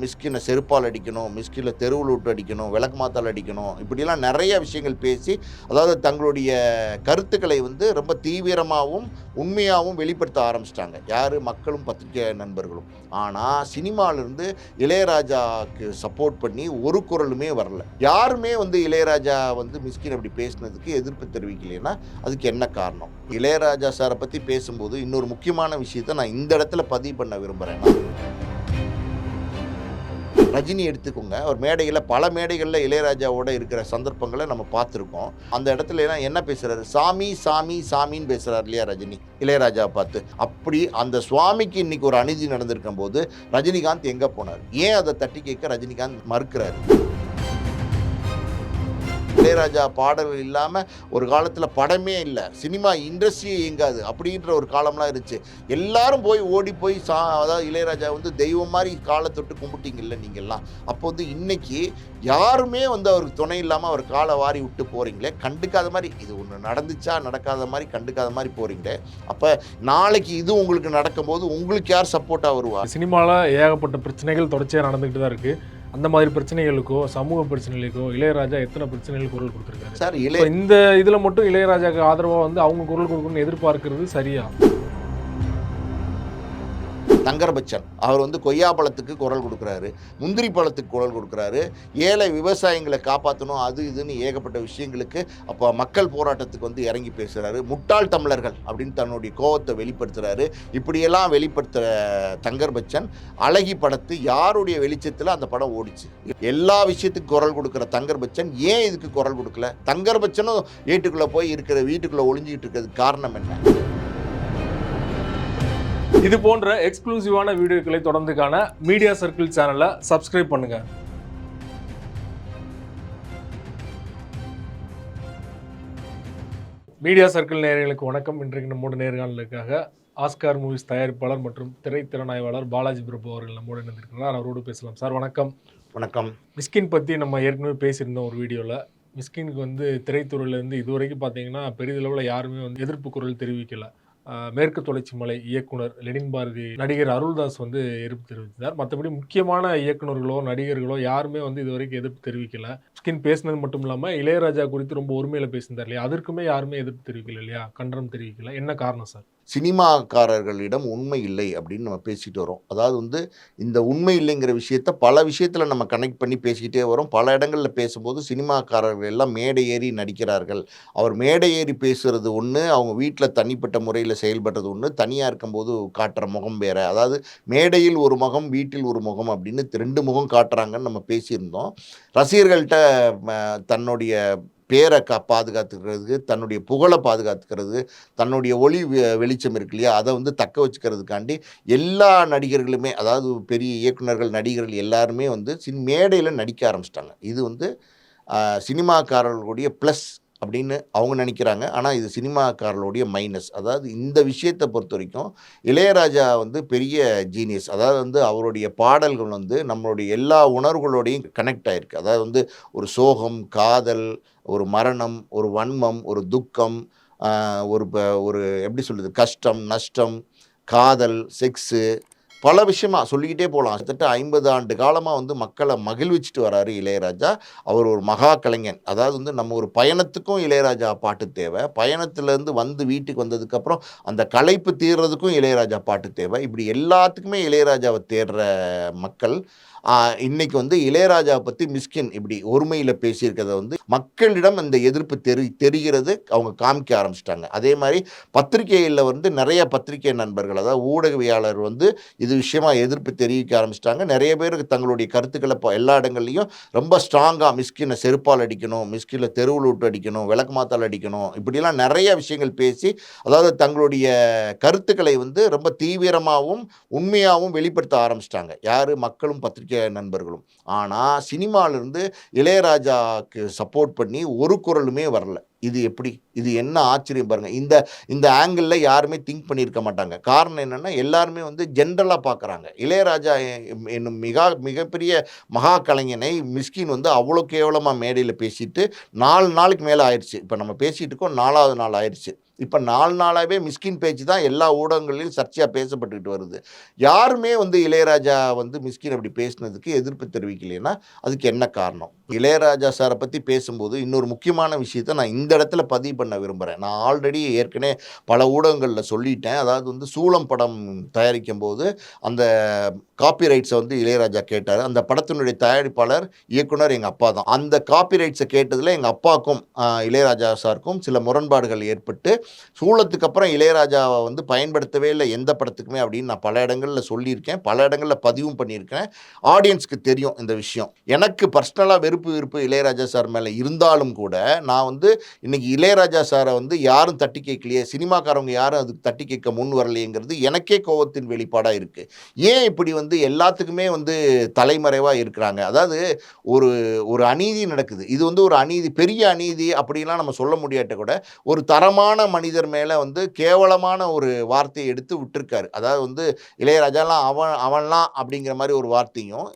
மிஸ்கினை செருப்பால் அடிக்கணும், மிஸ்கினை தெருவில் விட்டு அடிக்கணும், விளக்கு மாத்தால் அடிக்கணும், இப்படிலாம் நிறைய விஷயங்கள் பேசி அதாவது தங்களுடைய கருத்துக்களை வந்து ரொம்ப தீவிரமாகவும் உண்மையாகவும் வெளிப்படுத்த ஆரம்பிச்சிட்டாங்க யார் மக்களும் பத்திரிகை நண்பர்களும். ஆனால் சினிமாவிலிருந்து இளையராஜாவுக்கு சப்போர்ட் பண்ணி ஒரு குரலுமே வரல. யாருமே வந்து இளையராஜா வந்து மிஸ்கின் அப்படி பேசினதுக்கு எதிர்ப்பு தெரிவிக்கலைன்னா அதுக்கு என்ன காரணம்? இளையராஜா சாரை பற்றி பேசும்போது இன்னொரு முக்கியமான விஷயத்தை நான் இந்த இடத்துல பதிவு பண்ண விரும்புகிறேன். ரஜினி எடுத்துக்கோங்க, அவர் மேடையில் பல மேடைகளில் இளையராஜாவோட இருக்கிற சந்தர்ப்பங்களை நம்ம பார்த்துருக்கோம். அந்த இடத்துல எல்லாம் என்ன பேசுகிறாரு? சாமி சாமி சாமின்னு பேசுகிறார் இல்லையா ரஜினி இளையராஜாவை பார்த்து. அப்படி அந்த சுவாமிக்கு இன்னைக்கு ஒரு அநீதி நடந்திருக்கும் போது ரஜினிகாந்த் எங்கே போனார்? ஏன் அதை தட்டி கேட்க ரஜினிகாந்த் மறுக்கிறாரு? இளையராஜா பாடல்கள் இல்லாமல் ஒரு காலத்தில் படமே இல்லை, சினிமா இண்டஸ்ட்ரியே இயங்காது அப்படின்ற ஒரு காலம்லாம் இருந்துச்சு. எல்லாரும் ஓடி போய் அதாவது இளையராஜா வந்து தெய்வம் மாதிரி காலை தொட்டு கும்பிட்டீங்கல்ல நீங்கள்லாம். அப்போ வந்து இன்னைக்கு யாருமே வந்து அவருக்கு துணை இல்லாமல் அவர் காலை வாரி விட்டு போகிறீங்களே, கண்டுக்காத மாதிரி, இது ஒன்று நடந்துச்சா நடக்காத மாதிரி கண்டுக்காத மாதிரி போகிறீங்களே. அப்போ நாளைக்கு இது உங்களுக்கு நடக்கும்போது உங்களுக்கு யார் சப்போர்ட்டாக வருவா? சினிமாவில் ஏகப்பட்ட பிரச்சனைகள் தொடர்ச்சியாக நடந்துக்கிட்டு தான் இருக்குது. அந்த மாதிரி பிரச்சனைகளுக்கோ சமூக பிரச்சனைகளுக்கோ இளையராஜா எத்தனை பிரச்சனைகளுக்கு குரல் கொடுத்துருக்காரு சார். இந்த இதில் மட்டும் இளையராஜாவுக்கு ஆதரவாக வந்து அவங்க குரல் கொடுக்கணும்னு எதிர்பார்க்கறது சரியா? தங்கர் பச்சன் அவர் வந்து கொய்யா பழத்துக்கு குரல் கொடுக்குறாரு, முந்திரி பழத்துக்கு குரல் கொடுக்குறாரு, ஏழை விவசாயிகளை காப்பாற்றணும், அது இதுன்னு ஏகப்பட்ட விஷயங்களுக்கு அப்போ மக்கள் போராட்டத்துக்கு வந்து இறங்கி பேசுகிறாரு. முட்டாள் தமிழர்கள் அப்படின்னு தன்னுடைய கோவத்தை வெளிப்படுத்துகிறாரு. இப்படியெல்லாம் வெளிப்படுத்துகிற தங்கர் பச்சன் அழகி படத்து யாருடைய வெளிச்சத்தில் அந்த படம் ஓடிச்சு? எல்லா விஷயத்துக்கும் குரல் கொடுக்குற தங்கர் பச்சன் ஏன் இதுக்கு குரல் கொடுக்கல? தங்கர் பச்சனும் வீட்டுக்குள்ளே போய் இருக்கிற வீட்டுக்குள்ளே ஒளிஞ்சிக்கிட்டு இருக்கிறதுக்கு காரணம் என்ன? இது போன்ற எக்ஸ்க்ளூசிவான வீடியோக்களை தொடர்ந்து காண மீடியா சர்க்கிள் சேனலை சப்ஸ்கிரைப் பண்ணுங்க. மீடியா சர்க்கிள் நேயர்களுக்கு வணக்கம். இன்றைக்கு நம்மோட நேர்காணலுக்காக ஆஸ்கார் மூவிஸ் தயாரிப்பாளர் மற்றும் திரைத்திறனாய்வாளர் பாலாஜி பிரபு அவர்கள் நம்மோடு இணைந்திருக்கிறார். அவரோடு பேசலாம். சார் வணக்கம். வணக்கம். மிஸ்கின் பற்றி நம்ம ஏற்கனவே பேசியிருந்தோம் ஒரு வீடியோவில். மிஸ்கினுக்கு வந்து திரைத்துறையிலேருந்து இதுவரைக்கும் பார்த்தீங்கன்னா பெரிதளவில் யாருமே வந்து எதிர்ப்பு குரல் தெரிவிக்கலை. மேற்கு தொடர்ச்சி மலை இயக்குனர் லெனின் பாரதி, நடிகர் அருள்தாஸ் வந்து எதிர்ப்பு தெரிவித்தார். மற்றபடி முக்கியமான இயக்குநர்களோ நடிகர்களோ யாருமே வந்து இது வரைக்கும் எதிர்ப்பு தெரிவிக்கலை. மிஸ்கின் பேசினது மட்டும் இல்லாமல் இளையராஜா குறித்து ரொம்ப உரிமையில் பேசியிருந்தார் இல்லையா, அதற்குமே யாருமே எதிர்ப்பு தெரிவிக்கலை இல்லையா, கண்டனம் தெரிவிக்கலை. என்ன காரணம் சார்? சினிமாக்காரர்களிடம் உண்மை இல்லை அப்படின்னு நம்ம பேசிட்டு வரோம். அதாவது வந்து இந்த உண்மை இல்லைங்கிற விஷயத்த பல விஷயத்தில் நம்ம கனெக்ட் பண்ணி பேசிக்கிட்டே வரோம். பல இடங்களில் பேசும்போது சினிமாக்காரர்கள் எல்லாம் மேடை ஏறி நடிக்கிறார்கள். அவர் மேடை ஏறி பேசுகிறது ஒன்று, அவங்க வீட்டில் தனிப்பட்ட முறையில் செயல்படுறது ஒன்று, தனியாக இருக்கும்போது காட்டுற முகம் வேறு. அதாவது மேடையில் ஒரு முகம், வீட்டில் ஒரு முகம் அப்படின்னு 2 முகம் காட்டுறாங்கன்னு நம்ம பேசியிருந்தோம். ரசிகர்கள்ட்ட தன்னுடைய பேரை பாதுகாத்துக்கிறதுக்கு, தன்னுடைய புகழை பாதுகாத்துக்கிறது, தன்னுடைய ஒளி வெளிச்சம் இருக்கு இல்லையா, அதை வந்து தக்க வச்சுக்கிறதுக்காண்டி எல்லா நடிகர்களுமே, அதாவது பெரிய இயக்குநர்கள் நடிகர்கள் எல்லாருமே வந்து மேடையில் நடிக்க ஆரம்பிச்சிட்டாங்க. இது வந்து சினிமாக்காரர்களுடைய ப்ளஸ் அப்படின்னு அவங்க நினைக்கிறாங்க. ஆனால் இது சினிமாக்காரர்களுடைய மைனஸ். அதாவது இந்த விஷயத்தை பொறுத்த வரைக்கும் இளையராஜா வந்து பெரிய ஜீனியஸ். அதாவது வந்து அவருடைய பாடல்கள் வந்து நம்மளுடைய எல்லா உணர்வுகளோடையும் கனெக்ட் ஆகிருக்கு. அதாவது வந்து ஒரு சோகம், காதல், ஒரு மரணம், ஒரு வன்மம், ஒரு துக்கம், ஒரு எப்படி சொல்கிறது, கஷ்டம், நஷ்டம், காதல், செக்ஸு, பல விஷயமா சொல்லிக்கிட்டே போகலாம். கிட்டத்தட்ட 50 ஆண்டு காலமாக வந்து மக்களை மகிழ்விச்சுட்டு வராரு இளையராஜா. அவர் ஒரு மகா கலைஞன். அதாவது வந்து நம்ம ஒரு பயணத்துக்கும் இளையராஜா பாட்டு தேவை, பயணத்துலேருந்து வந்து வீட்டுக்கு வந்ததுக்கப்புறம் அந்த களைப்பு தீர்றதுக்கும் இளையராஜா பாட்டு தேவை. இப்படி எல்லாத்துக்குமே இளையராஜாவை தேடுற மக்கள் இன்னைக்கு வந்து இளையராஜாவை பற்றி மிஸ்கின் இப்படி ஒருமையில் பேசியிருக்கிறத வந்து மக்களிடம் அந்த எதிர்ப்பு தெரிகிறது, அவங்க காமிக்க ஆரம்பிச்சிட்டாங்க. அதே மாதிரி பத்திரிகைகளில் வந்து நிறைய பத்திரிகை நண்பர்கள், அதாவது ஊடகவியாளர் வந்து இது விஷயமா எதிர்ப்பு தெரிவிக்க ஆரம்பிச்சிட்டாங்க. நிறைய பேருக்கு தங்களுடைய கருத்துக்களை எல்லா இடங்கள்லையும் ரொம்ப ஸ்ட்ராங்காக மிஸ்கினை செருப்பால் அடிக்கணும், மிஸ்கினை தெருவில் விட்டு அடிக்கணும், விளக்கு மாத்தால் அடிக்கணும், இப்படிலாம் நிறைய விஷயங்கள் பேசி அதாவது தங்களுடைய கருத்துக்களை வந்து ரொம்ப தீவிரமாகவும் உண்மையாகவும் வெளிப்படுத்த ஆரம்பிச்சிட்டாங்க யார் மக்களும் பத்திரிகை நண்பர்களும். ஆனால் சினிமாவிலிருந்து இளையராஜாவுக்கு சப்போர்ட் பண்ணி ஒரு குரலுமே வரல. இது எப்படி? இது என்ன ஆச்சரியம் பாருங்கள். இந்த ஆங்கிளில் யாருமே திங்க் பண்ணியிருக்க மாட்டாங்க. காரணம் என்னென்னா எல்லாருமே வந்து ஜென்ரலாக பார்க்குறாங்க. இளையராஜா என்னும் மிகப்பெரிய மகா கலைஞனை மிஸ்கின் வந்து அவ்வளோ கேவலமாக மேடையில் பேசிட்டு 4 நாளுக்கு மேலே ஆயிடுச்சு. இப்போ நம்ம பேசிகிட்டு இருக்கோம், 4வது நாள் ஆயிடுச்சு. இப்போ 4 நாளாவே மிஸ்கின் பேச்சு தான் எல்லா ஊடகங்களிலும் சர்ச்சையா பேசப்பட்டுக்கிட்டு வருது. யாருமே வந்து இளையராஜா வந்து மிஸ்கின் அப்படி பேசினதுக்கு எதிர்ப்பு தெரிவிக்கலைன்னா, அதுக்கு என்ன காரணம்? இளையராஜா சார பத்தி பேசும்போது இன்னொரு முக்கியமான விஷயத்த நான் இந்த இடத்துல பதிவு பண்ண விரும்புறேன். நான் ஆல்ரெடி ஏற்கனவே பல ஊடகங்கள்ல சொல்லிட்டேன். அதாவது வந்து சூளம் படம் தயாரிக்கும்போது, அந்த காப்பிரைட்ஸ வந்து இளையராஜா கேட்டாரு. அந்த படத்தினுடைய தயாரிப்பாளர், இயக்குனர் எங்க அப்பா தான். அந்த காப்பிரைட்ஸ கேட்டதுல எங்க அப்பாக்கும் இளையராஜா சாருக்கும் சில முரண்பாடுகள் ஏற்பட்டு, சூளத்துக்கு அப்புறம் இளையராஜாவ வந்து பயன்படுத்தவே இல்ல எந்த படத்துக்குமே அப்படின்னு நான் பல இடங்கள்ல சொல்லியிருக்கேன். பல இடங்கள்ல பதிவும் பண்ணியிருக்கேன். ஆடியன்ஸ்க்கு தெரியும் இந்த விஷயம். எனக்கு பர்சனலா வெறுப்பு இளையராஜா சார் மேல இருந்தாலும் கூட, நான் வந்து இன்னைக்கு இளையராஜா சார வந்து யாரும் தட்டி கேட்கலையே, சினிமாக்காரவங்க யாரும் அதுக்கு தட்டி கேட்க முன் வரலையேங்கிறது எனக்கே கோவத்தின் வெளிப்பாடா இருக்கு. ஏன் இப்படி வந்து எல்லாத்துக்குமே வந்து தலைமறைவா இருக்கிறாங்க? அதாவது ஒரு ஒரு அநீதி நடக்குது. இது வந்து ஒரு அநீதி, பெரிய அநீதி அப்படிலாம் நம்ம சொல்ல முடியாட்ட கூட, ஒரு தரமான மனிதர் மேல வந்து கேவலமான ஒரு வார்த்தைய எடுத்து விட்டுருக்காரு. அதாவது வந்து இளையராஜாலாம் அவன்லாம் அப்படிங்கிற மாரி ஒரு வார்த்தையும்,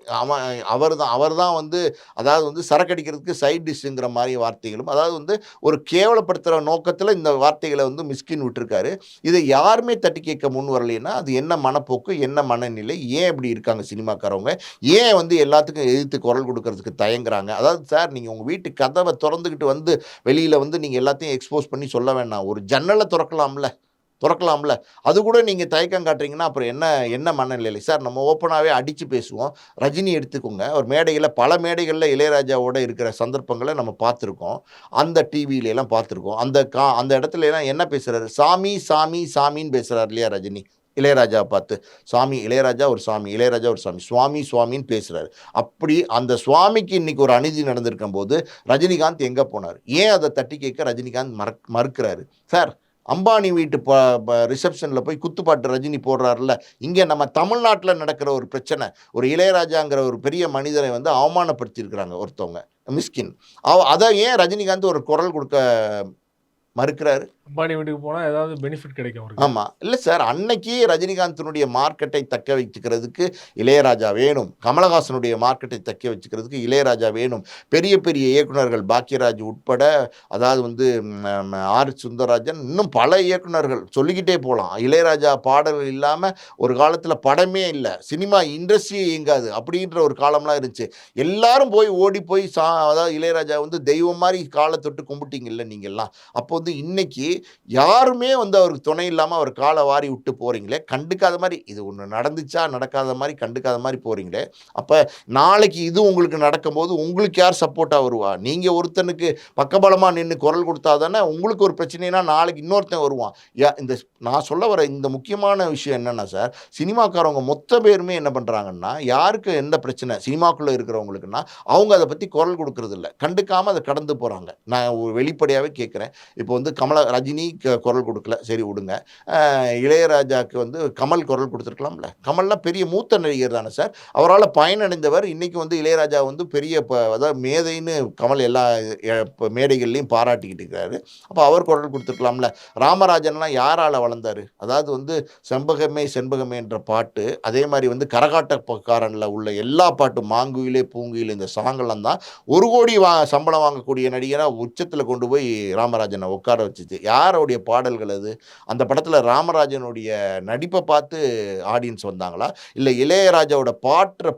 அவர்தான் வந்து அதாவது வந்து சரக்கடிக்கிறதுக்கு சைட் டிஷ்ங்கிற மாரி வார்த்தைகளும், அதாவது வந்து ஒரு கேவலப்படுத்துற நோக்கத்துல இந்த வார்த்தைகள வந்து மிஸ்கின் விட்டுருக்காரு. இத யாருமே தட்டி கேட்க முன் வரலைன்னா, அது என்ன மனப்போக்கு, என்ன மனநிலை? ஏன் இப்படி இருக்காங்க சினிமாக்காரவங்க? ஏன் வந்து எல்லாத்துக்கும் எதிர்த்து குரல் கொடுக்கறதுக்கு தயங்குறாங்க? அதாவது சார், நீங்க உங்க வீட்டு கதவ தொறந்துகிட்டு வந்து வெளியில வந்து நீங்க எல்லாத்தையும் எக்ஸ்போஸ் பண்ணி சொல்ல வேண்டாம். ஒரு ஜன்னல தொறக்கலாம்ல. அது கூட நீங்க தயக்கம் காட்டுறீங்கன்னா, அப்புறம் என்ன என்ன மனநிலை? சார், நம்ம ஓப்பனாவே அடிச்சு பேசுவோம். ரஜினி எடுத்துக்கோங்க. ஒரு மேடைகள்ல பல மேடைகள்ல இளையராஜாவோட இருக்கிற சந்தர்ப்பங்கள நம்ம பார்த்துருக்கோம். அந்த டிவிலலாம் பார்த்துருக்கோம். அந்த இடத்துலலாம் என்ன பேசுறாரு? சாமி, சாமி, சாமின்னு பேசுறாரு இல்லையா ரஜினி? இளையராஜாவ பார்த்து. சாமி, இளையராஜா ஒரு சாமி, இளையராஜா ஒரு சாமி. சுவாமி, சுவாமின்னு பேசுறாரு. அப்படி அந்த சுவாமிக்கு இன்னைக்கு ஒரு அநீதி நடந்திருக்கும்போது, ரஜினிகாந்த் எங்க போனாரு? ஏன் அத தட்டி கேட்க ரஜினிகாந்த் மறுக்கிறாரு? சார், அம்பானி வீட்டு ரிசப்ஷன்ல போய் குத்துப்பாட்டு ரஜினி போடுறாருல்ல, இங்க நம்ம தமிழ்நாட்டுல நடக்கிற ஒரு பிரச்சனை. ஒரு இளையராஜாங்கிற ஒரு பெரிய மனிதரை வந்து அவமானப்படுத்தியிருக்கிறாங்க ஒருத்தவங்க, மிஸ்கின். அத ஏன் ரஜினிகாந்த் ஒரு குரல் கொடுக்க மறுக்கிறாரு? அம்பானி வீட்டுக்கு போனா ஏதாவது பெனிஃபிட் கிடைக்கும் அவருக்கு. ஆமா. இல்ல சார், அன்னைக்கு ரஜினிகாந்தினுடைய மார்க்கெட்டை தக்க வைத்துக்கிறதுக்கு இளையராஜா வேணும். கமலஹாசனுடைய மார்க்கெட்டை தக்க வச்சுக்கிறதுக்கு இளையராஜா வேணும். பெரிய பெரிய இயக்குனர்கள் பாக்யராஜ் உட்பட, அதாவது வந்து ஆர். சுந்தரராஜன், இன்னும் பல இயக்குனர்கள் சொல்லிக்கிட்டே போலாம். இளையராஜா பாடல்கள் இல்லாம ஒரு காலத்துல படமே இல்ல. சினிமா இண்டஸ்ட்ரியே இயங்காது. அப்படின்ற ஒரு காலம்லாம் இருந்துச்சு. எல்லாரும் ஓடி போய் அதாவது இளையராஜா வந்து தெய்வம் மாரி கால தொட்டு கும்பிட்டீங்கல்ல நீங்கலாம். அப்போ வந்து இன்னைக்கு யாருமே வந்து அவருக்கு துணை இல்லாம அவர் கால வாரி விட்டு போறீங்களே, கண்டுக்காத மாரி, இது ஒண்ணு நடந்துச்சா நடக்காத மாரி கண்டுக்காத மாரி போறீங்களே, அப்ப நாளைக்கு இது உங்களுக்கு நடக்கும்போது உங்களுக்கு யார் சப்போர்ட்டா வருவா? நீங்க ஒருத்தனுக்கு பக்கபலமா நின்னு குரல் கொடுத்தா தானே உங்களுக்கு ஒரு பிரச்சனைனா நாளைக்கு இன்னொருத்தன் வருவான். இந்த நான் சொல்ல வர இந்த முக்கியமான விஷயம் என்னன்னா சார், சினிமாக்காரவங்க மொத்த பேருமே என்ன பண்றாங்கன்னா, யாருக்கு எந்த பிரச்சனை சினிமாக்குள்ள இருக்கிறவங்களுக்குன்னா, அவங்க அத பத்தி குரல் கொடுக்கறது இல்ல. கண்டுக்காம அத கடந்து போறாங்க. நான் வெளிப்படையாவே கேட்கிறேன். இப்போ வந்து ரஜினி குரல் கொடுக்கல, சரி விடுங்க. இளையராஜாவுக்கு வந்து கமல் குரல் கொடுத்துருக்கலாம்ல. கமல்லாம் பெரிய மூத்த நடிகர் தானே சார். அவரால் பயனடைந்தவர். இன்னைக்கு வந்து இளையராஜா வந்து பெரிய அதாவது மேதைன்னு கமல் எல்லா மேடைகள்லையும் பாராட்டிக்கிட்டு இருக்கிறாரு. அப்போ அவர் குரல் கொடுத்துருக்கலாம்ல. ராமராஜன்லாம் யாரால வளர்ந்தாரு? அதாவது வந்து செண்பகமே செண்பகமே என்ற பாட்டு, அதே மாதிரி வந்து கரகாட்டக்காரன்ல உள்ள எல்லா பாட்டும், மாங்குயிலே பூங்குயிலே, இந்த சாங்கெல்லாம் தான் 1 கோடி சம்பளம் வாங்கக்கூடிய நடிகரா உச்சத்தில் கொண்டு போய் ராமராஜனை உட்கார வச்சுச்சு. யாருடைய பாடல்கள் அது? அந்த படத்துல ராமராஜனுடைய நடிப்பை பார்த்து ஆடியன்ஸ் வந்தாங்களா? இல்ல இளையராஜாவோட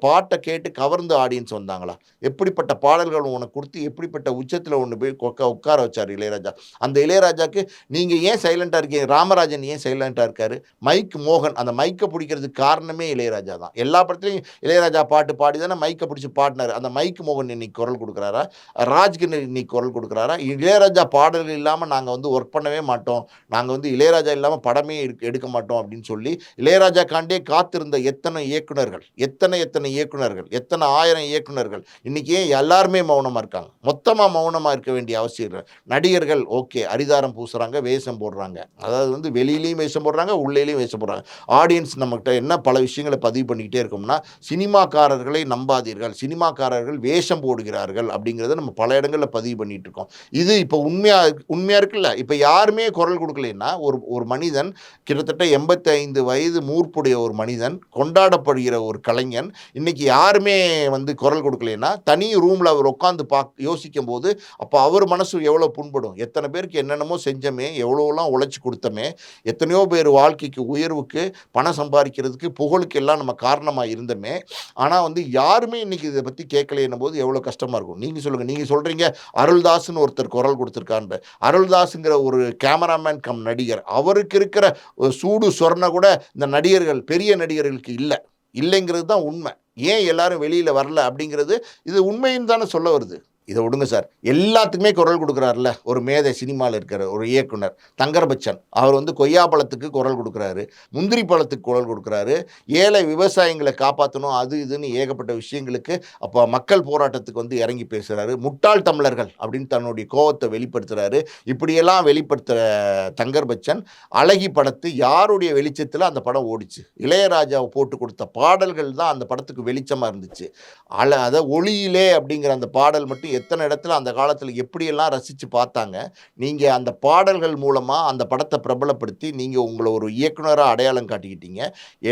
பாட்ட கேட்டு கவர்ந்து ஆடியன்ஸ் வந்தாங்களா? எப்படிப்பட்ட பாடல்கள் உனக்கு கொடுத்து எப்படிப்பட்ட உச்சத்துல ஒண்ணு போய் உட்கார வச்சாரு இளையராஜா. அந்த இளையராஜாக்கு நீங்க ஏன் சைலண்டா இருக்கீங்க? ராமராஜன் ஏன் சைலண்டா இருக்காரு? மைக் மோகன் அந்த மைக்கை பிடிக்கிறதுக்கு காரணமே இளையராஜா தான். எல்லா படத்துலையும் இளையராஜா பாட்டு பாடி தானே மைக்கை பிடிச்சி பாடினாரு. அந்த மைக் மோகன் இன்னைக்கு குரல் கொடுக்குறாரா? ராஜ்கிரண் இன்னைக்கு குரல் கொடுக்குறாரா? இளையராஜா பாடல்கள் இல்லாம நாங்க வந்து ஒர்க் பண்ணவே மாட்டோம். நாங்க வந்து இளையராஜா இல்லாம படமே எடுக்க மாட்டோம் அப்படின்னு சொல்லி இளையராஜாக்காண்டே காத்திருந்த எத்தனை இயக்குனர்கள், எத்தனை இயக்குனர்கள், எத்தனை 1000 இயக்குனர்கள் இன்னைக்கு ஏன் எல்லாருமே மௌனமா இருக்காங்க? மொத்தமா மௌனமா இருக்க வேண்டிய அவசியம் இல்லை. நடிகர்கள் ஓகே, அரிதாரம் பூசுறாங்க, வேஷம் போடுறாங்க. அதாவது வந்து வெளியிலையும் வேஷம் போடுறாங்க, உள்ளேயும் வேஷம் போடுறாங்க. ஆடியன்ஸ் நம்மகிட்ட என்ன பல விஷயங்களை பதிவு பண்ணிக்கிட்டே இருக்கோம்னா, சினிமாக்காரர்களை நம்பாதீர்கள், சினிமாக்காரர்கள் வேஷம் போடுகிறார்கள் அப்படிங்கிறத நம்ம பல இடங்களில் பதிவு பண்ணிட்டு இருக்கோம். இது இப்போ உண்மையா இருக்குல்ல. இப்போ யார் யாருமே குரல் கொடுக்கலைன்னா ஒரு ஒரு மனிதன் கிட்டத்தட்ட 85 வயது மூர்ப்புடைய ஒரு மனிதன், கொண்டாடப்படுகிற ஒரு கலைஞன், இன்னைக்கு யாருமே வந்து குரல் கொடுக்கலைன்னா, தனி ரூம்ல அவர் உட்கார்ந்து யோசிக்கும்போது, அப்ப அவர் மனசு எவ்வளோ புண்படும். எத்தனை பேருக்கு என்னென்னமோ செஞ்சோமே, எவ்வளோலாம் உழைச்சு கொடுத்தோமே, எத்தனையோ பேர் வாழ்க்கைக்கு உயர்வுக்கு, பணம் சம்பாதிக்கிறதுக்கு, புகழுக்கு எல்லாம் நம்ம காரணமா இருந்தோமே. ஆனா வந்து யாருமே இன்னைக்கு இத பத்தி கேட்கலைன்னும் போது எவ்வளோ கஷ்டமா இருக்கும். நீங்க சொல்லுங்க. நீங்க சொல்றீங்க அருள்தாஸ்ன்னு ஒருத்தர் குரல் கொடுத்திருக்காருன்னு. அருள்தாஸ்ங்கிற ஒரு கேமராமேன் கம் நடிகர். அவருக்கு இருக்கிற சூடு சொரணை கூட இந்த நடிகர்கள், பெரிய நடிகர்களுக்கு இல்லைங்கிறது தான் உண்மை. ஏன் எல்லாரும் வெளியில வரல அப்படிங்கிறது இது உண்மைன்னு தானே சொல்ல வருது. இதை விடுங்க சார். எல்லாத்துக்குமே குரல் கொடுக்குறாருல்ல ஒரு மேதை, சினிமாவில் இருக்கிற ஒரு இயக்குனர் தங்கர் பச்சன். அவர் வந்து கொய்யா பழத்துக்கு குரல் கொடுக்குறாரு, முந்திரி பழத்துக்கு குரல் கொடுக்குறாரு, ஏழை விவசாயிகளை காப்பாற்றணும் அது இதுன்னு ஏகப்பட்ட விஷயங்களுக்கு அப்போ மக்கள் போராட்டத்துக்கு வந்து இறங்கி பேசுகிறாரு. முட்டாள் தமிழர்கள் அப்படின்னு தன்னுடைய கோவத்தை வெளிப்படுத்துகிறாரு. இப்படியெல்லாம் வெளிப்படுத்துகிற தங்கர் பச்சன் அழகி படத்து யாருடைய வெளிச்சத்தில் அந்த படம் ஓடிச்சு? இளையராஜாவை போட்டு கொடுத்த பாடல்கள் தான் அந்த படத்துக்கு வெளிச்சமாக இருந்துச்சு. அதை ஒளியிலே அப்படிங்கிற அந்த பாடல் மட்டும் எத்தனை இடத்துல அந்த காலத்தில் எப்படியெல்லாம் ரசித்து பார்த்தாங்க. நீங்கள் அந்த பாடல்கள் மூலமாக அந்த படத்தை பிரபலப்படுத்தி நீங்கள் உங்களை ஒரு இயக்குனராக அடையாளம் காட்டிக்கிட்டீங்க.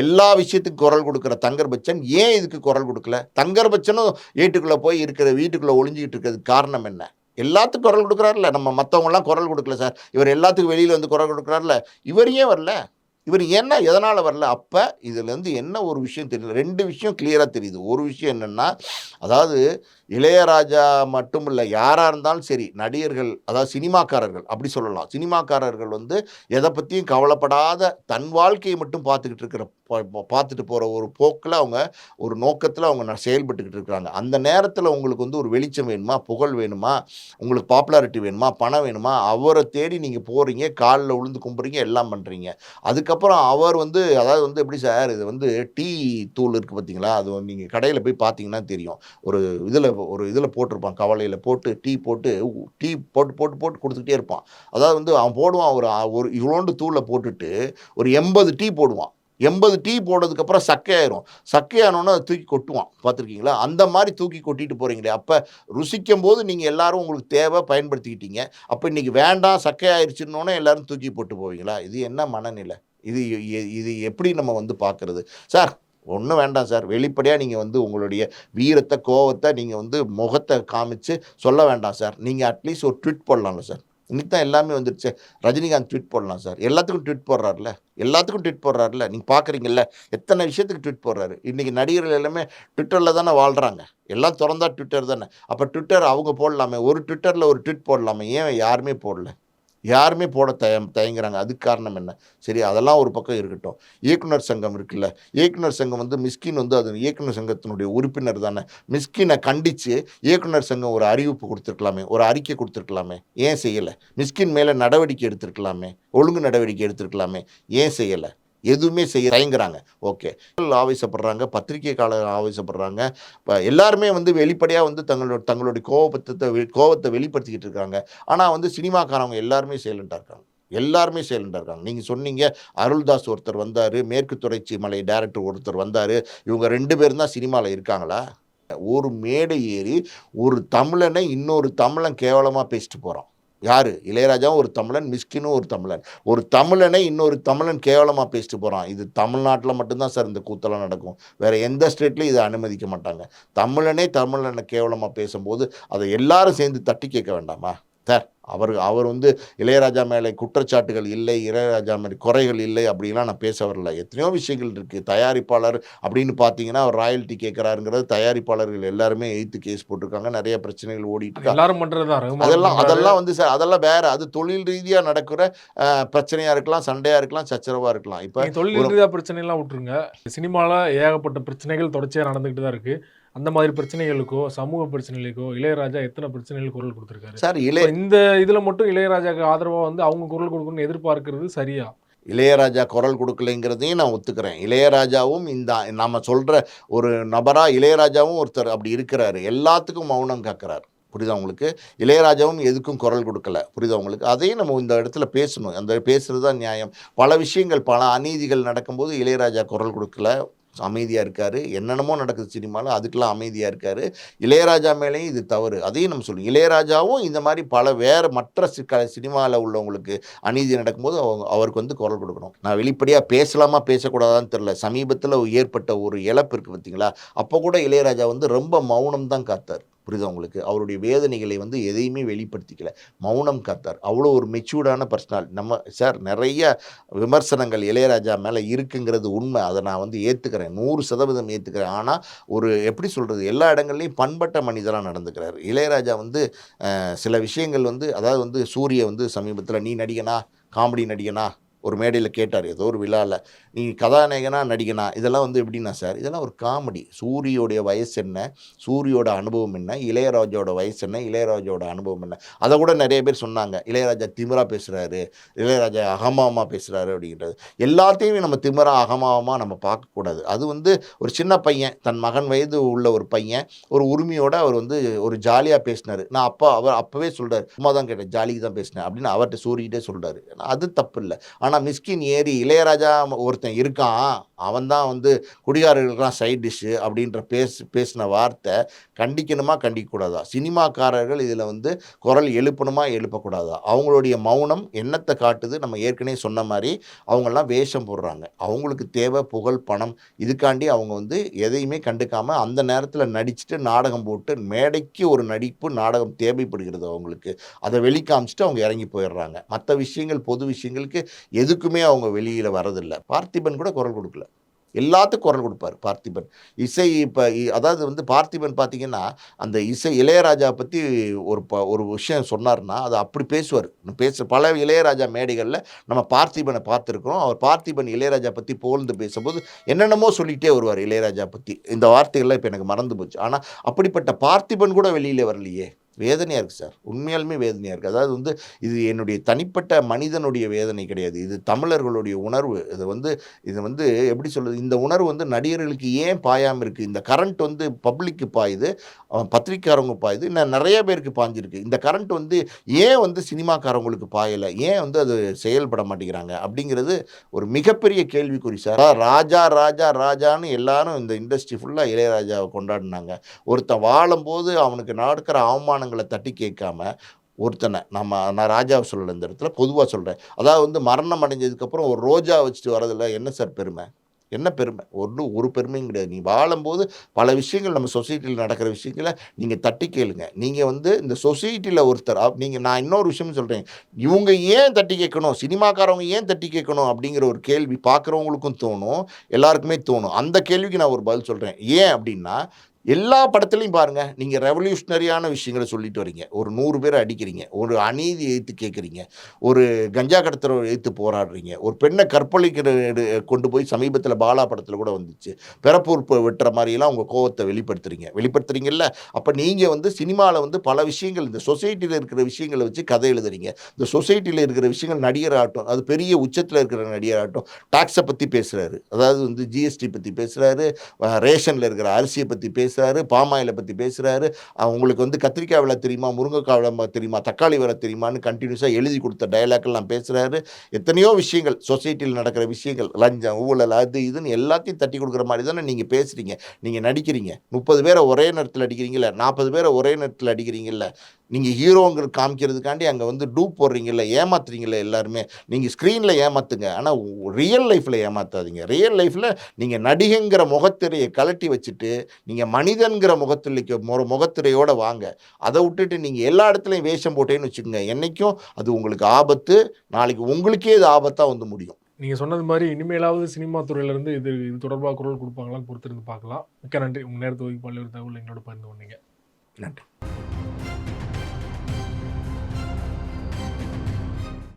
எல்லா விஷயத்துக்கும் குரல் கொடுக்குற தங்கர் பச்சன் ஏன் இதுக்கு குரல் கொடுக்கல? தங்கர் பச்சனும் வீட்டுக்குள்ளே போய் இருக்கிற வீட்டுக்குள்ளே ஒளிஞ்சிக்கிட்டு இருக்கிறதுக்கு காரணம் என்ன? எல்லாத்துக்கும் குரல் கொடுக்குறாருல. நம்ம மற்றவங்களாம் குரல் கொடுக்கல சார், இவர் எல்லாத்துக்கும் வெளியில் வந்து குரல் கொடுக்குறாருல. இவர் ஏன் வரல? இவர் என்ன எதனால் வரல? அப்போ இதுலேருந்து என்ன ஒரு விஷயம் தெரியல. 2 விஷயம் கிளியராக தெரியுது. ஒரு விஷயம் என்னென்னா, அதாவது இளையராஜா மட்டும் இல்லை, யாராக இருந்தாலும் சரி, நடிகர்கள், அதாவது சினிமாக்காரர்கள் அப்படி சொல்லலாம். சினிமாக்காரர்கள் வந்து எதை பற்றியும் கவலைப்படாத தன் வாழ்க்கையை மட்டும் பார்த்துட்டு போகிற ஒரு போக்கில் அவங்க ஒரு நோக்கத்தில் அவங்க செயல்பட்டுக்கிட்டு இருக்கிறாங்க. அந்த நேரத்தில் உங்களுக்கு வந்து ஒரு வெளிச்சம் வேணுமா, புகழ் வேணுமா, உங்களுக்கு பாப்புலாரிட்டி வேணுமா, பணம் வேணுமா, அவரை தேடி நீங்கள் போகிறீங்க, காலில் விழுந்து கும்புறீங்க, எல்லாம் பண்ணுறீங்க. அதுக்கப்புறம் அவர் வந்து அதாவது வந்து எப்படி சார், இது வந்து டீ தூள் இருக்குது பார்த்தீங்களா, அது நீங்கள் கடையில் போய் பார்த்தீங்கன்னா தெரியும். ஒரு இதில் போட்டிருப்பான், கவலையில் போட்டு டீ போட்டு கொடுத்துக்கிட்டே இருப்பான். அதாவது வந்து அவன் போடுவான் ஒரு இவ்வளோண்டு தூளை போட்டுட்டு ஒரு 80 டீ போடுவான். 80 டீ போடுறதுக்கப்புறம் சக்கையாயிரும். சக்கையானோன்னு அதை தூக்கி கொட்டுவான். பார்த்துருக்கீங்களா? அந்த மாதிரி தூக்கி கொட்டிட்டு போகிறீங்களே. அப்போ ருசிக்கும் போது நீங்கள் எல்லாரும் உங்களுக்கு தேவை பயன்படுத்திக்கிட்டீங்க. அப்போ இன்றைக்கி வேண்டாம் சக்கையாயிருச்சுன்னொன்னே எல்லாரும் தூக்கி போட்டு போவீங்களா? இது என்ன மனநிலை? இது இது எப்படி நம்ம வந்து பார்க்குறது? சார் ஒன்றும் வேண்டாம் சார். வெளிப்படையாக நீங்கள் வந்து உங்களுடைய வீரத்தை, கோவத்தை நீங்கள் வந்து முகத்தை காமிச்சு சொல்ல வேண்டாம் சார். நீங்கள் அட்லீஸ்ட் ஒரு ட்வீட் போடலாம்ல சார். இன்னைக்கு தான் எல்லாமே வந்துடுச்சு. ரஜினிகாந்த் ட்வீட் போடலாம் சார். எல்லாத்துக்கும் ட்வீட் போடுறாருல. நீங்கள் பார்க்குறீங்கல்ல எத்தனை விஷயத்துக்கு ட்வீட் போடுறாரு. இன்றைக்கி நடிகர்கள் எல்லாமே ட்விட்டரில் தானே வாழ்கிறாங்க. எல்லாம் திறந்தா ட்விட்டர் தானே. அப்போ ட்விட்டர் அவங்க போடலாமே, ஒரு ட்விட்டரில் ஒரு ட்வீட் போடலாமே. ஏன் யாருமே போடல? யாருமே போட தயங்குறாங்க. அதுக்கு காரணம் என்ன? சரி, அதெல்லாம் ஒரு பக்கம் இருக்கட்டும். இயக்குனர் சங்கம் இருக்குல்ல, இயக்குனர் சங்கம் வந்து மிஸ்கின் வந்து அது இயக்குனர் சங்கத்தினுடைய உறுப்பினர் தானே. மிஸ்கினை கண்டித்து இயக்குனர் சங்கம் ஒரு அறிவிப்பு கொடுத்துருக்கலாமே, ஒரு அறிக்கை கொடுத்துருக்கலாமே. ஏன் செய்யலை? மிஸ்கின் மேலே நடவடிக்கை எடுத்திருக்கலாமே, ஒழுங்கு நடவடிக்கை எடுத்திருக்கலாமே. ஏன் செய்யலை? எதுவுமே செய்ய தயங்குறாங்க. ஓகே, ஆவேசப்படுறாங்க, பத்திரிகையாளர் ஆவேசப்படுறாங்க. இப்போ எல்லாருமே வந்து வெளிப்படையாக வந்து தங்களுடைய கோபத்தை வெளிப்படுத்திக்கிட்டு இருக்காங்க. ஆனால் வந்து சினிமாக்காரவங்க எல்லாருமே சைலண்டாக இருக்காங்க. நீங்கள் சொன்னீங்க அருள்தாஸ் ஒருத்தர் வந்தார், மேற்கு தொடர்ச்சி மலை டைரக்டர் ஒருத்தர் வந்தார். இவங்க 2 பேரும் தான் சினிமாவில் இருக்காங்களா? ஒரு மேடை ஏறி ஒரு தமிழனை இன்னொரு தமிழன் கேவலமாக பேசிட்டு போகிறான். யார்? இளையராஜாவும் ஒரு தமிழன், மிஸ்கினும் ஒரு தமிழன். ஒரு தமிழனை இன்னொரு தமிழன் கேவலமாக பேசிட்டு போகிறான். இது தமிழ்நாட்டில் மட்டும்தான் சார் இந்த கூத்தெல்லாம் நடக்கும். வேறு எந்த ஸ்டேட்லையும் இதை அனுமதிக்க மாட்டாங்க. தமிழனை கேவலமாக பேசும்போது அதை எல்லாரும் சேர்ந்து தட்டி கேட்க வேண்டாமா சார்? அவர் வந்து இளையராஜா மேலே குற்றச்சாட்டுகள் இல்லை, இளையராஜா மேலே குறைகள் இல்லை அப்படிலாம் நான் பேச வரல. எத்தனையோ விஷயங்கள் இருக்குது. தயாரிப்பாளர் அப்படின்னு பார்த்தீங்கன்னா அவர் ராயல்ட்டி கேட்குறாருங்கிறது தயாரிப்பாளர்கள் எல்லாருமே எதிர்த்து கேஸ் போட்டிருக்காங்க. நிறைய பிரச்சனைகள் ஓடிட்டு இருக்கு. எல்லாரும் பண்ணுறது அதெல்லாம் வந்து சார் அதெல்லாம் வேற. அது தொழில் ரீதியாக நடக்கிற பிரச்சனையாக இருக்கலாம், சண்டையாக இருக்கலாம், சச்சரவாக இருக்கலாம். இப்போ தொழில் ரீதியாக பிரச்சனைலாம் விட்டுருங்க. சினிமாவில் ஏகப்பட்ட பிரச்சனைகள் தொடர்ச்சியாக நடந்துக்கிட்டு தான் இருக்குது. அந்த மாதிரி பிரச்சனைகளுக்கோ, சமூக பிரச்சனைகளுக்கோ இளையராஜா எத்தனை பிரச்சனைகளுக்கு குரல் கொடுத்துருக்காரு சார்? இந்த இதில் மட்டும் இளையராஜாவுக்கு ஆதரவாக வந்து அவங்க குரல் கொடுக்கணும்னு எதிர்பார்க்கறது சரியா? இளையராஜா குரல் கொடுக்கலைங்கிறதையும் நான் ஒத்துக்கிறேன். இளையராஜாவும் இந்த நம்ம சொல்கிற ஒரு நபராக இளையராஜாவும் ஒருத்தர் அப்படி இருக்கிறாரு. எல்லாத்துக்கும் மௌனம் காக்கிறார். புரியுதா உங்களுக்கு? இளையராஜாவும் எதுக்கும் குரல் கொடுக்கல. புரியுதா உங்களுக்கு? அதையும் நம்ம இந்த இடத்துல பேசணும். அந்த பேசுகிறது தான் நியாயம். பல விஷயங்கள், பல அநீதிகள் நடக்கும்போது இளையராஜா குரல் கொடுக்கல. அமைதியாக இருக்கார். என்னென்னமோ நடக்குது சினிமாவில், அதுக்கெல்லாம் அமைதியாக இருக்கார். இளையராஜா மேலேயும் இது தவறு. அதையும் நம்ம சொல்லுவோம். இளையராஜாவும் இந்த மாதிரி பல வேறு மற்ற சினிமாவில் உள்ளவங்களுக்கு அநீதி நடக்கும்போது அவருக்கு வந்து குரல் கொடுக்கணும். நான் வெளிப்படையாக பேசலாமா பேசக்கூடாதான்னு தெரில. சமீபத்தில் ஏற்பட்ட ஒரு இழப்பு இருக்குது பார்த்தீங்களா, அப்போ கூட இளையராஜா வந்து ரொம்ப மௌனம் தான் காத்தார். புரியுதா உங்களுக்கு? அவருடைய வேதனைகளை வந்து எதையுமே வெளிப்படுத்திக்கல. மௌனம் காத்தார். அவ்வளோ ஒரு மெச்சூர்டான பர்சனாலிட்டி. நம்ம சார் நிறைய விமர்சனங்கள் இளையராஜா மேலே இருக்குங்கிறது உண்மை. அதை நான் வந்து ஏற்றுக்கிறேன். 100% ஏற்றுக்கிறேன். ஆனால் ஒரு எப்படி சொல்கிறது, எல்லா இடங்கள்லையும் பண்பட்ட மனிதராக நடந்துக்கிறார். இளையராஜா வந்து சில விஷயங்கள் வந்து அதாவது வந்து சூரிய வந்து சமீபத்தில் நீ நடிகனா, காமெடி நடிகனா ஒரு மேடையில் கேட்டார் ஏதோ ஒரு விழாவில், நீ கதாநாயகனா நடிகனா, இதெல்லாம் வந்து எப்படின்னா சார், இதெல்லாம் ஒரு காமெடி. சூரியோடைய வயசு என்ன, சூரியோட அனுபவம் என்ன, இளையராஜாவோட வயசு என்ன, இளையராஜாவோட அனுபவம் என்ன, அதை கூட நிறைய பேர் சொன்னாங்க. இளையராஜா திமிரா பேசுகிறாரு, இளையராஜா அகமாவமாக பேசுகிறாரு அப்படின்றது. எல்லாத்தையுமே நம்ம திமிரா அகமாவமாக நம்ம பார்க்கக்கூடாது. அது வந்து ஒரு சின்ன பையன், தன் மகன் வயது உள்ள ஒரு பையன் ஒரு உரிமையோடு அவர் வந்து ஒரு ஜாலியாக பேசினார். நான் அவர் அப்போவே சொல்கிறார், சும்மா தான் கேட்டேன், ஜாலிக்கு தான் பேசினேன் அப்படின்னு அவர்கிட்ட சூரிக்கிட்டே சொல்கிறாரு. அது தப்பு இல்லை. ஆனால் மிஸ்கின் ஏறி இளையராஜா ஒருத்தன் இருக்கான், அவன் தான் வந்து குடிகாரர்களுக்கெல்லாம் சைட் டிஷ்ஷு அப்படின்ற பேசின வார்த்தை கண்டிக்கணுமா கண்டிக்கக்கூடாதா? சினிமாக்காரர்கள் இதில் வந்து குரல் எழுப்பணுமா எழுப்பக்கூடாதா? அவங்களுடைய மௌனம் என்னத்தை காட்டுது? நம்ம ஏற்கனவே சொன்ன மாதிரி அவங்கெல்லாம் வேஷம் போடுறாங்க. அவங்களுக்கு தேவை புகழ், பணம். இதுக்காண்டி அவங்க வந்து எதையுமே கண்டுக்காமல் அந்த நேரத்தில் நடிச்சுட்டு நாடகம் போட்டு, மேடைக்கு ஒரு நடிப்பு நாடகம் தேவைப்படுகிறது அவங்களுக்கு. அதை வெளிக்காமிச்சிட்டு அவங்க இறங்கி போயிடுறாங்க. மற்ற விஷயங்கள், பொது விஷயங்களுக்கு எதுக்குமே அவங்க வெளியில் வரதில்லை. பார்த்திபன் கூட குரல் கொடுக்கல. எல்லாத்துக்கும் குரல் கொடுப்பார் பார்த்திபன். இசை இப்போ அதாவது வந்து பார்த்திபன் பார்த்தீங்கன்னா, அந்த இசை இளையராஜா பற்றி ஒரு விஷயம் சொன்னார்னா அதை அப்படி பேசுவார். பல இளையராஜா மேடைகளில் நம்ம பார்த்திபனை பார்த்துருக்குறோம். அவர் பார்த்திபன் இளையராஜா பற்றி புகழ்ந்து பேசும்போது என்னென்னமோ சொல்லிகிட்டே வருவார் இளையராஜா பற்றி. இந்த வார்த்தைகள்லாம் இப்போ எனக்கு மறந்து போச்சு. ஆனால் அப்படிப்பட்ட பார்த்திபன் கூட வெளியில் வரலையே. வேதனையாக இருக்குது சார். உண்மையாலுமே வேதனையாக இருக்குது. அதாவது வந்து இது என்னுடைய தனிப்பட்ட மனிதனுடைய வேதனை கிடையாது. இது தமிழர்களுடைய உணர்வு. இது வந்து எப்படி சொல்கிறது, இந்த உணர்வு வந்து நடிகர்களுக்கு ஏன் பாயாமல் இருக்குது? இந்த கரண்ட் வந்து பப்ளிக்கு பாயுது, பத்திரிக்கையாரவங்க பாயுது, இன்னும் நிறைய பேருக்கு பாஞ்சிருக்கு. இந்த கரண்ட் வந்து ஏன் வந்து சினிமாக்காரவங்களுக்கு பாயலை? ஏன் வந்து அது செயல்பட மாட்டேங்கிறாங்க அப்படிங்கிறது ஒரு மிகப்பெரிய கேள்விக்குறி சார். ராஜா ராஜா ராஜான்னு எல்லாரும் இந்த இண்டஸ்ட்ரி ஃபுல்லாக இளையராஜாவை கொண்டாடினாங்க. ஒருத்தன் வாழும்போது அவனுக்கு நடக்கிற அவமானங்களை தட்டி கேட்காம ஒருத்தனை நான் ராஜாவை சொல்லலை, இந்த இடத்துல பொதுவாக சொல்கிறேன். அதாவது வந்து மரணம் அடைஞ்சதுக்கப்புறம் ஒரு ரோஜா வச்சுட்டு வரதில்ல, என்ன சார் பெருமை? என்ன பெருமை? ஒரு பெருமையும் கிடையாது. நீ வாழும்போது பல விஷயங்கள் நம்ம சொசைட்டியில் நடக்கிற விஷயங்களை நீங்கள் தட்டி கேளுங்க. நீங்கள் வந்து இந்த சொசைட்டியில் ஒருத்தர் நான் இன்னொரு விஷயம் சொல்கிறேன், இவங்க ஏன் தட்டி கேட்கணும், சினிமாக்காரவங்க ஏன் தட்டி கேட்கணும் அப்படிங்கிற ஒரு கேள்வி பார்க்குறவங்களுக்கும் தோணும், எல்லாருக்குமே தோணும். அந்த கேள்விக்கு நான் ஒரு பதில் சொல்கிறேன். ஏன் அப்படின்னா, எல்லா படத்துலையும் பாருங்கள், நீங்கள் ரெவல்யூஷனரியான விஷயங்களை சொல்லிட்டு வரீங்க. ஒரு 100 பேரை அடிக்கிறீங்க, ஒரு அநீதி எதிர்த்து கேட்குறீங்க, ஒரு கஞ்சா கடத்துறவரை எதிர்த்து போராடுறீங்க, ஒரு பெண்ணை கற்பழிக்கிற கொண்டு போய் சமீபத்தில் பாலா படத்தில் கூட வந்துச்சு, பிறப்புறுப்பு வெட்டுற மாதிரியெல்லாம் உங்கள் கோவத்தை வெளிப்படுத்துறீங்கல்ல. அப்போ நீங்கள் வந்து சினிமாவில் வந்து பல விஷயங்கள், இந்த சொசைட்டியில் இருக்கிற விஷயங்களை வச்சு கதை எழுதுறீங்க. இந்த சொசைட்டியில் இருக்கிற விஷயங்கள் நடிகராகட்டும், அது பெரிய உச்சத்தில் இருக்கிற நடிகராகட்டும், டாக்ஸை பற்றி பேசுகிறாரு, அதாவது வந்து ஜிஎஸ்டி பற்றி பேசுகிறாரு, ரேஷனில் இருக்கிற அரிசியை பற்றி பேசுகிறாரு, பாமாயிலை பற்றி பேசுகிறாரு. உங்களுக்கு வந்து கத்திரிக்காய் விலை தெரியுமா, முருங்கைக்காய் விலை தெரியுமா, தக்காளி விலை தெரியுமான்னு கண்டினியூஸாக எழுதி கொடுத்த டைலாக்கெல்லாம் பேசுகிறாரு. எத்தனையோ விஷயங்கள், சொசைட்டியில் நடக்கிற விஷயங்கள், லஞ்சம், ஊழல், அது இதுன்னு எல்லாத்தையும் தட்டி கொடுக்குற மாதிரி தானே நீங்கள் பேசுகிறீங்க, நீங்கள் நடிக்கிறீங்க. 30 பேரை ஒரே நேரத்தில் அடிக்கிறீங்கள, 40 பேரை ஒரே நேரத்தில் அடிக்கிறீங்கல்ல. நீங்கள் ஹீரோங்கிற காமிக்கிறதுக்காண்டி அங்கே வந்து டூப் போடுறீங்கல்ல, ஏமாத்துறீங்கல்ல எல்லாருமே. நீங்கள் ஸ்க்ரீனில் ஏமாத்துங்க, ஆனால் ரியல் லைஃப்பில் ஏமாத்தாதீங்க. ரியல் லைஃப்பில் நீங்கள் நடிகைங்கிற முகத்திரையை கலட்டி வச்சுட்டு நீங்கள் மனிதன்கிற முகத்திரையோடு வாங்க. அதை விட்டுட்டு நீங்கள் எல்லா இடத்துலையும் வேஷம் போட்டேன்னு வச்சுக்கோங்க, என்றைக்கும் அது உங்களுக்கு ஆபத்து. நாளைக்கு உங்களுக்கே இது ஆபத்தாக வந்து முடியும். நீங்கள் சொன்னது மாதிரி இனிமேலாவது சினிமா துறையிலேருந்து இது தொடர்பாக குரல் கொடுப்பாங்களான்னு பொறுத்திருந்து பார்க்கலாம். மிக்க நன்றி. உங்கள் நேரத்தை ஒதுக்கி பல்வேறு தகவல் எங்களோட பகிர்ந்து கொண்டீங்க. நன்றி.